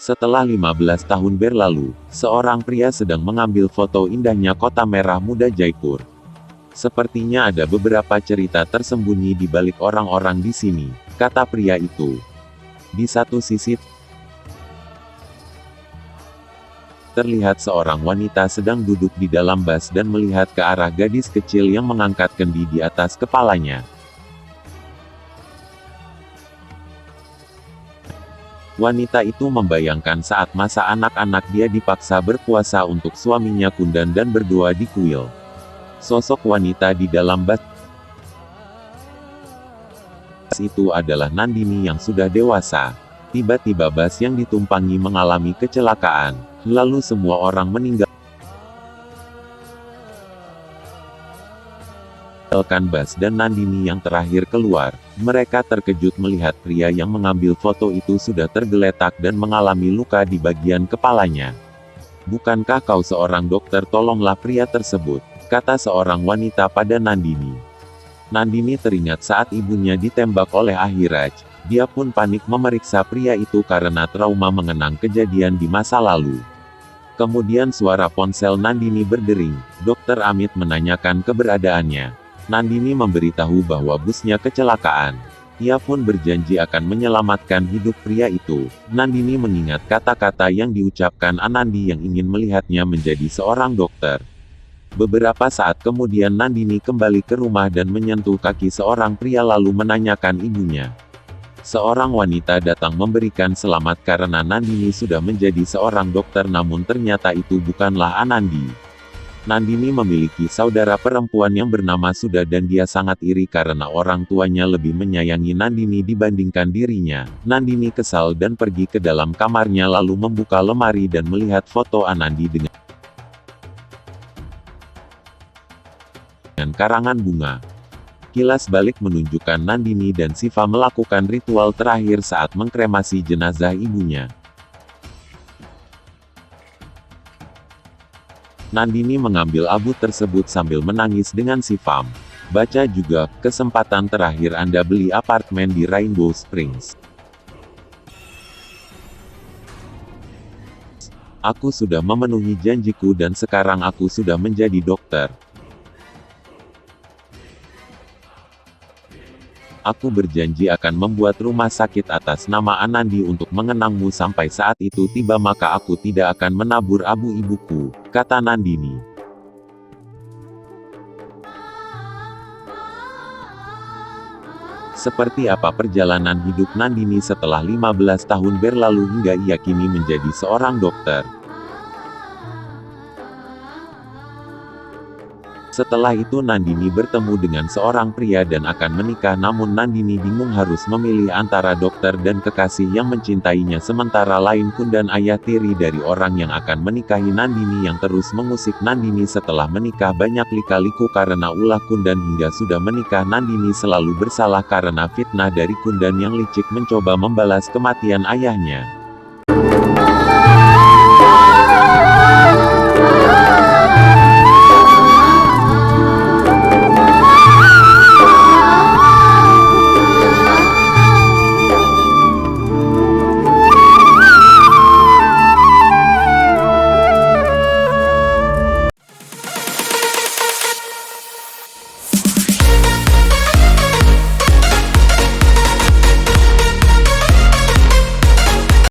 Setelah 15 tahun berlalu, seorang pria sedang mengambil foto indahnya kota merah muda Jaipur. Sepertinya ada beberapa cerita tersembunyi di balik orang-orang di sini, kata pria itu. Di satu sisi, terlihat seorang wanita sedang duduk di dalam bus dan melihat ke arah gadis kecil yang mengangkat kendi di atas kepalanya. Wanita itu membayangkan saat masa anak-anak dia dipaksa berpuasa untuk suaminya Kundan dan berdoa di kuil. Sosok wanita di dalam bus itu adalah Nandini yang sudah dewasa. Tiba-tiba bus yang ditumpangi mengalami kecelakaan, lalu semua orang meninggalkan bus dan Nandini yang terakhir keluar. Mereka terkejut melihat pria yang mengambil foto itu sudah tergeletak dan mengalami luka di bagian kepalanya. "Bukankah kau seorang dokter? Tolonglah pria tersebut," kata seorang wanita pada Nandini. Nandini teringat saat ibunya ditembak oleh Ahiraj. Dia pun panik memeriksa pria itu karena trauma mengenang kejadian di masa lalu. Kemudian suara ponsel Nandini berdering. Dokter Amit menanyakan keberadaannya. Nandini memberitahu bahwa busnya kecelakaan. Ia pun berjanji akan menyelamatkan hidup pria itu. Nandini mengingat kata-kata yang diucapkan Anandi yang ingin melihatnya menjadi seorang dokter. Beberapa saat kemudian Nandini kembali ke rumah dan menyentuh kaki seorang pria lalu menanyakan ibunya. Seorang wanita datang memberikan selamat karena Nandini sudah menjadi seorang dokter, namun ternyata itu bukanlah Anandi. Nandini memiliki saudara perempuan yang bernama Sudha dan dia sangat iri karena orang tuanya lebih menyayangi Nandini dibandingkan dirinya. Nandini kesal dan pergi ke dalam kamarnya lalu membuka lemari dan melihat foto Anandi dengan karangan bunga. Kilas balik menunjukkan Nandini dan Siva melakukan ritual terakhir saat mengkremasi jenazah ibunya. Nandini mengambil abu tersebut sambil menangis dengan Sivam. Baca juga, kesempatan terakhir Anda beli apartemen di Rainbow Springs. Aku sudah memenuhi janjiku dan sekarang aku sudah menjadi dokter. Aku berjanji akan membuat rumah sakit atas nama Anandi untuk mengenangmu sampai saat itu tiba, maka aku tidak akan menabur abu ibuku, kata Nandini. Seperti apa perjalanan hidup Nandini setelah 15 tahun berlalu hingga ia kini menjadi seorang dokter? Setelah itu Nandini bertemu dengan seorang pria dan akan menikah, namun Nandini bingung harus memilih antara dokter dan kekasih yang mencintainya, sementara lain Kundan ayah tiri dari orang yang akan menikahi Nandini yang terus mengusik Nandini. Setelah menikah banyak lika-liku karena ulah Kundan hingga sudah menikah Nandini selalu bersalah karena fitnah dari Kundan yang licik mencoba membalas kematian ayahnya.